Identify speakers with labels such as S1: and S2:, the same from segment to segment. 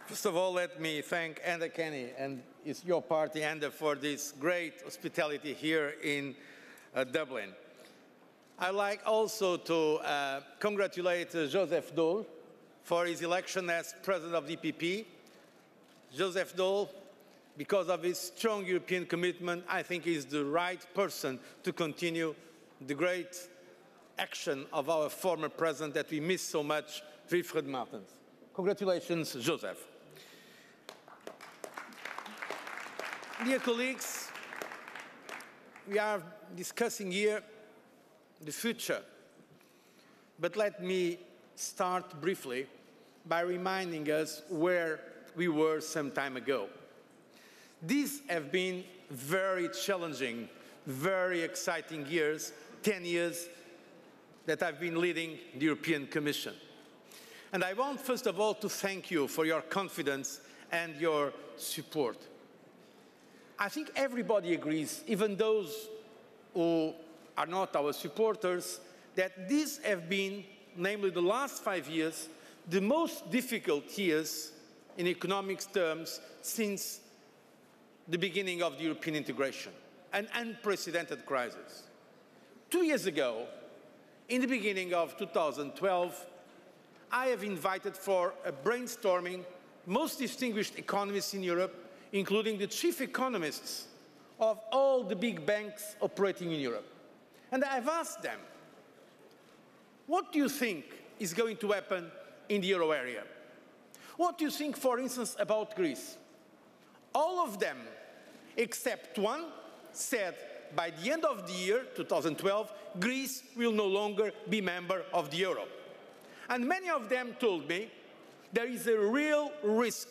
S1: First of all, let me thank Enda Kenny and it's your party, Enda, for this great hospitality here in Dublin. I'd like also to congratulate Joseph Daul for his election as president of the EPP. Joseph Daul, because of his strong European commitment, I think is the right person to continue the great action of our former president that we miss so much, Wilfried Martens. Congratulations, Joseph. Dear colleagues, we are discussing here the future, but let me start briefly by reminding us where we were some time ago. These have been very challenging, very exciting years, 10 years that I've been leading the European Commission. And I want, first of all, to thank you for your confidence and your support. I think everybody agrees, even those who are not our supporters, that these have been, namely the last 5 years, the most difficult years in economic terms since the beginning of the European integration, an unprecedented crisis. 2 years ago, in the beginning of 2012, I have invited for a brainstorming most distinguished economists in Europe, including the chief economists of all the big banks operating in Europe. And I've asked them, what do you think is going to happen in the euro area? What do you think, for instance, about Greece? All of them, except one, said by the end of the year, 2012, Greece will no longer be member of the euro. And many of them told me there is a real risk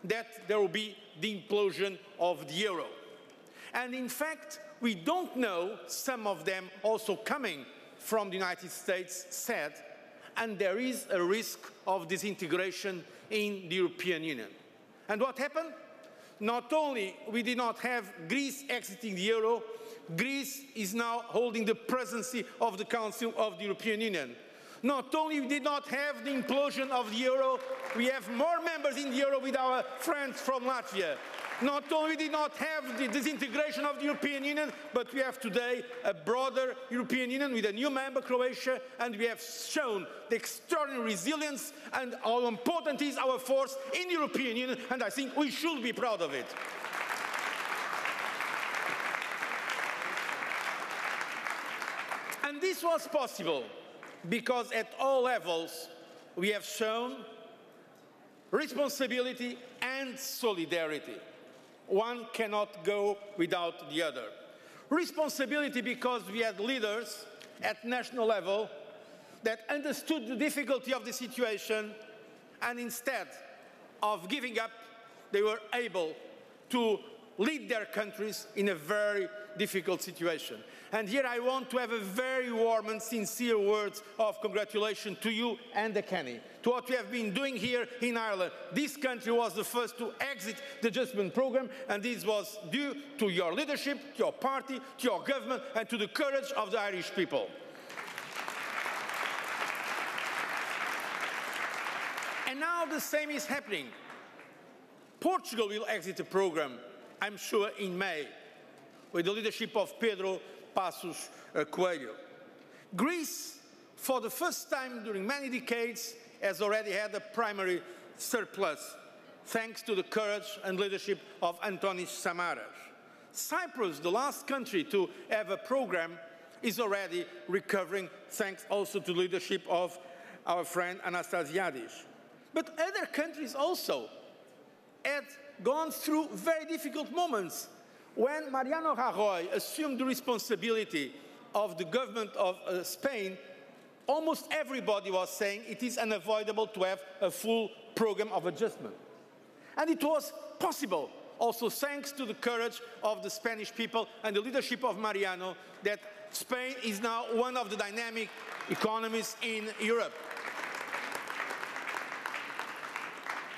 S1: that there will be the implosion of the euro. And in fact, we don't know, some of them also coming from the United States said, and there is a risk of disintegration in the European Union. And what happened? Not only we did not have Greece exiting the euro, Greece is now holding the presidency of the Council of the European Union. Not only we did not have the implosion of the euro, we have more members in the euro with our friends from Latvia. Not only did not have the disintegration of the European Union, but we have today a broader European Union with a new member, Croatia, and we have shown the extraordinary resilience and how important is our force in the European Union, and I think we should be proud of it. And this was possible because at all levels we have shown responsibility and solidarity. One cannot go without the other. Responsibility because we had leaders at national level that understood the difficulty of the situation, and instead of giving up, they were able to lead their countries in a very difficult situation. And here I want to have a very warm and sincere words of congratulations to you and the Kenny, to what we have been doing here in Ireland. This country was the first to exit the adjustment program, and this was due to your leadership, to your party, to your government, and to the courage of the Irish people. And now the same is happening. Portugal will exit the program, I'm sure, in May, with the leadership of Pedro Passos Coelho. Greece, for the first time during many decades, has already had a primary surplus, thanks to the courage and leadership of Antonis Samaras. Cyprus, the last country to have a program, is already recovering, thanks also to the leadership of our friend Anastasiadis. But other countries also had gone through very difficult moments. When Mariano Rajoy assumed the responsibility of the government of Spain, almost everybody was saying it is unavoidable to have a full program of adjustment. And it was possible, also thanks to the courage of the Spanish people and the leadership of Mariano, that Spain is now one of the dynamic economies in Europe.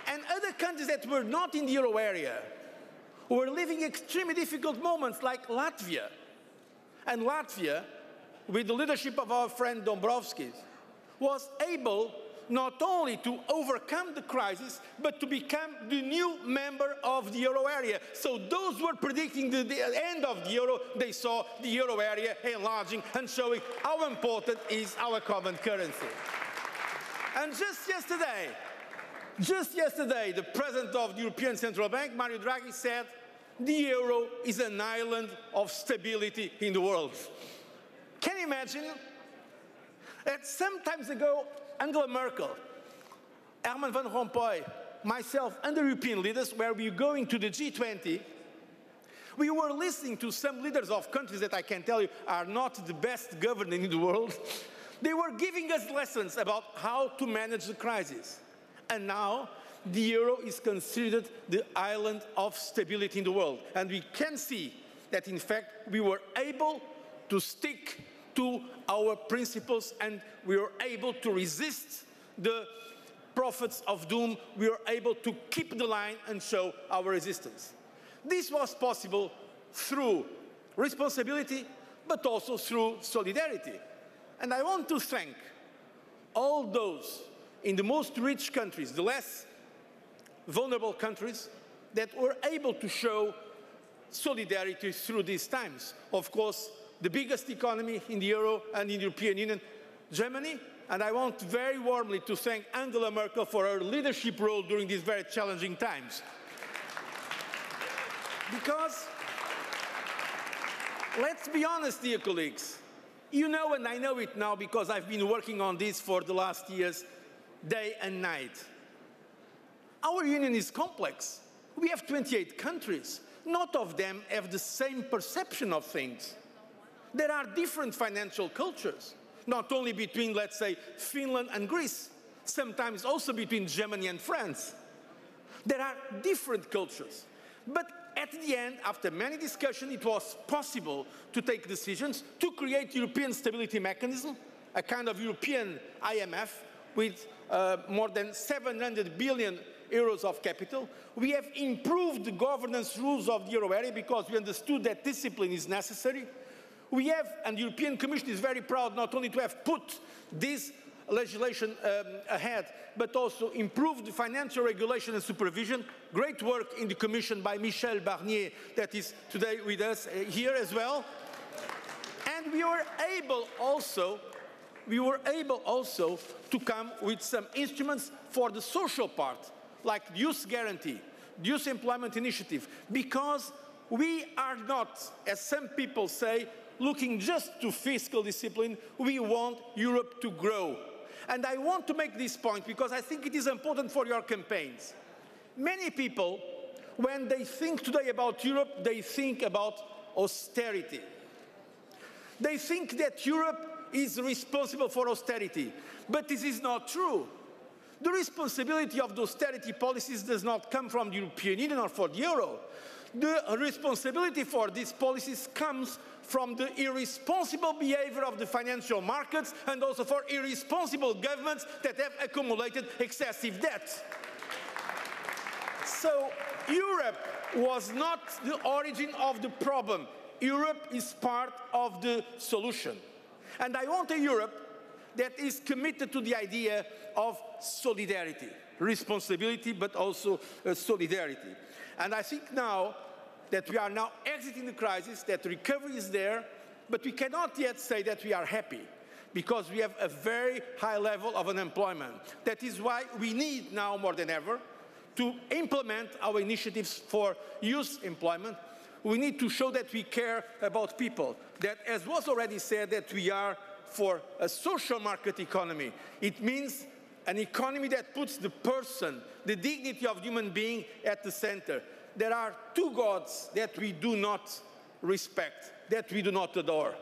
S1: And other countries that were not in the euro area, who were living extremely difficult moments, like Latvia. And Latvia, with the leadership of our friend Dombrovskis, was able not only to overcome the crisis, but to become the new member of the euro area. So those who were predicting the end of the euro, they saw the euro area enlarging and showing how important is our common currency. And just yesterday, the president of the European Central Bank, Mario Draghi, said the euro is an island of stability in the world. Can you imagine that some time ago, Angela Merkel, Herman Van Rompuy, myself, and the European leaders, where we were going to the G20, we were listening to some leaders of countries that I can tell you are not the best governed in the world. They were giving us lessons about how to manage the crisis. And now, the euro is considered the island of stability in the world. And we can see that, in fact, we were able to stick to our principles, and we were able to resist the prophets of doom. We were able to keep the line and show our resistance. This was possible through responsibility, but also through solidarity. And I want to thank all those in the most rich countries, the less vulnerable countries, that were able to show solidarity through these times. Of course, the biggest economy in the euro and in the European Union, Germany, and I want very warmly to thank Angela Merkel for her leadership role during these very challenging times. Because, let's be honest, dear colleagues, you know, and I know it now because I've been working on this for the last years, day and night. Our union is complex. We have 28 countries. Not all of them have the same perception of things. There are different financial cultures, not only between, let's say, Finland and Greece, sometimes also between Germany and France. There are different cultures. But at the end, after many discussions, it was possible to take decisions to create European Stability Mechanism, a kind of European IMF with more than 700 billion euros of capital. We have improved the governance rules of the euro area because we understood that discipline is necessary. We have, and the European Commission is very proud not only to have put this legislation ahead, but also improved the financial regulation and supervision. Great work in the Commission by Michel Barnier, that is today with us here as well. And we were able also to come with some instruments for the social part, like the Youth Guarantee, the Youth Employment Initiative, because we are not, as some people say, looking just to fiscal discipline. We want Europe to grow. And I want to make this point because I think it is important for your campaigns. Many people, when they think today about Europe, they think about austerity. They think that Europe is responsible for austerity, but this is not true. The responsibility of the austerity policies does not come from the European Union or for the euro. The responsibility for these policies comes from the irresponsible behavior of the financial markets and also for irresponsible governments that have accumulated excessive debt. So Europe was not the origin of the problem. Europe is part of the solution. And I want a Europe that is committed to the idea of solidarity, responsibility, but also solidarity. And I think now that we are now exiting the crisis, that recovery is there, but we cannot yet say that we are happy because we have a very high level of unemployment. That is why we need now more than ever to implement our initiatives for youth employment. We need to show that we care about people, that, as was already said, that we are for a social market economy. It means an economy that puts the person, the dignity of human being at the center. There are two gods that we do not respect, that we do not adore.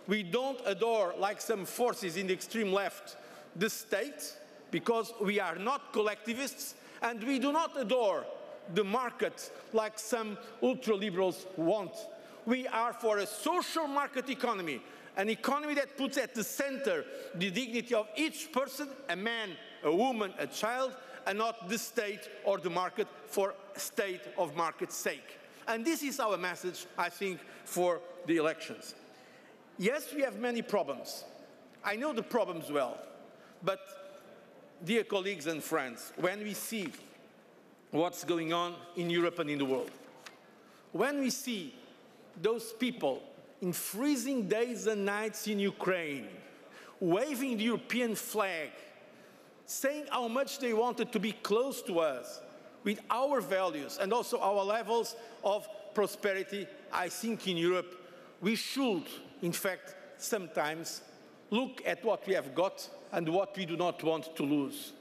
S1: We don't adore, like some forces in the extreme left, the state, because we are not collectivists, and we do not adore the market like some ultra-liberals want. We are for a social market economy, an economy that puts at the center the dignity of each person, a man, a woman, a child, and not the state or the market for state of market's sake. And this is our message, I think, for the elections. Yes, we have many problems. I know the problems well, but dear colleagues and friends, when we see what's going on in Europe and in the world, when we see those people in freezing days and nights in Ukraine, waving the European flag, saying how much they wanted to be close to us with our values and also our levels of prosperity, I think in Europe we should, in fact, sometimes look at what we have got and what we do not want to lose.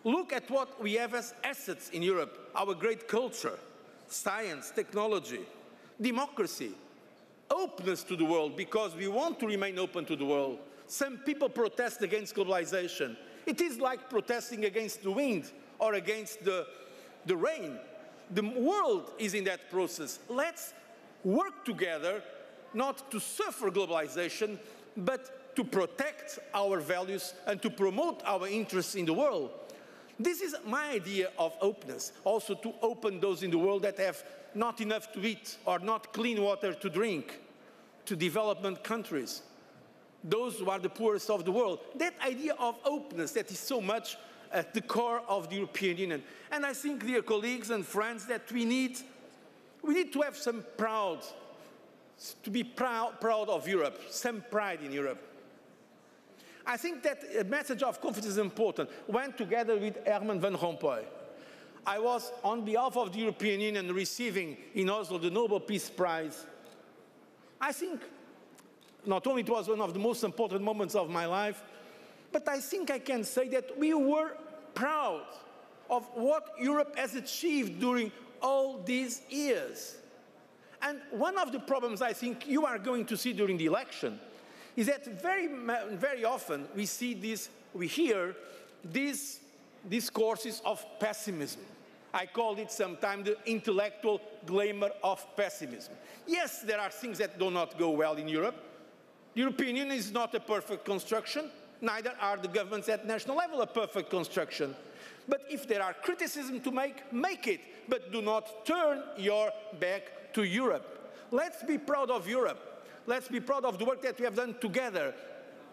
S1: Look at what we have as assets in Europe, our great culture, science, technology, democracy, openness to the world, because we want to remain open to the world. Some people protest against globalization. It is like protesting against the wind or against the rain. The world is in that process. Let's work together, not to suffer globalization, but to protect our values and to promote our interests in the world. This is my idea of openness, also to open those in the world that have not enough to eat or not clean water to drink, to development countries, those who are the poorest of the world. That idea of openness that is so much at the core of the European Union. And I think, dear colleagues and friends, that we need to have some to be proud of Europe, some pride in Europe. I think that a message of confidence is important. Went together with Herman Van Rompuy. I was, on behalf of the European Union, receiving in Oslo the Nobel Peace Prize. I think not only it was one of the most important moments of my life, but I think I can say that we were proud of what Europe has achieved during all these years. And one of the problems I think you are going to see during the election is that very often we hear these discourses of pessimism. I call it sometimes the intellectual glamour of pessimism. Yes, there are things that do not go well in Europe. The European Union is not a perfect construction, neither are the governments at national level a perfect construction. But if there are criticism to make it, but do not turn your back to Europe. Let's be proud of Europe. Let's be proud of the work that we have done together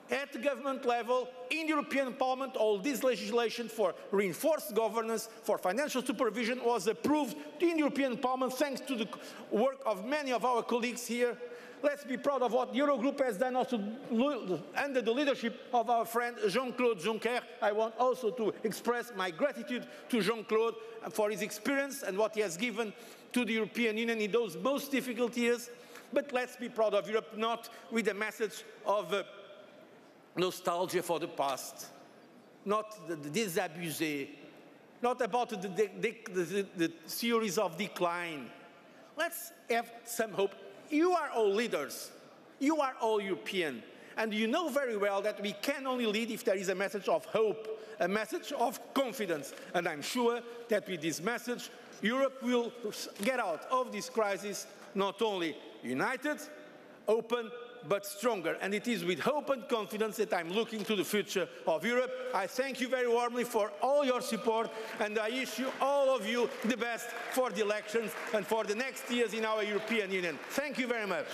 S1: at the government level, in the European Parliament. All this legislation for reinforced governance, for financial supervision was approved in the European Parliament thanks to the work of many of our colleagues here. Let's be proud of what the Eurogroup has done also under the leadership of our friend Jean-Claude Juncker. I want also to express my gratitude to Jean-Claude for his experience and what he has given to the European Union in those most difficult years. But let's be proud of Europe, not with a message of nostalgia for the past, not the désabusé, not about the theories of decline. Let's have some hope. You are all leaders. You are all European. And you know very well that we can only lead if there is a message of hope, a message of confidence. And I'm sure that with this message, Europe will get out of this crisis not only united, open, but stronger. And it is with hope and confidence that I'm looking to the future of Europe. I thank you very warmly for all your support, and I wish you, all of you, the best for the elections and for the next years in our European Union. Thank you very much.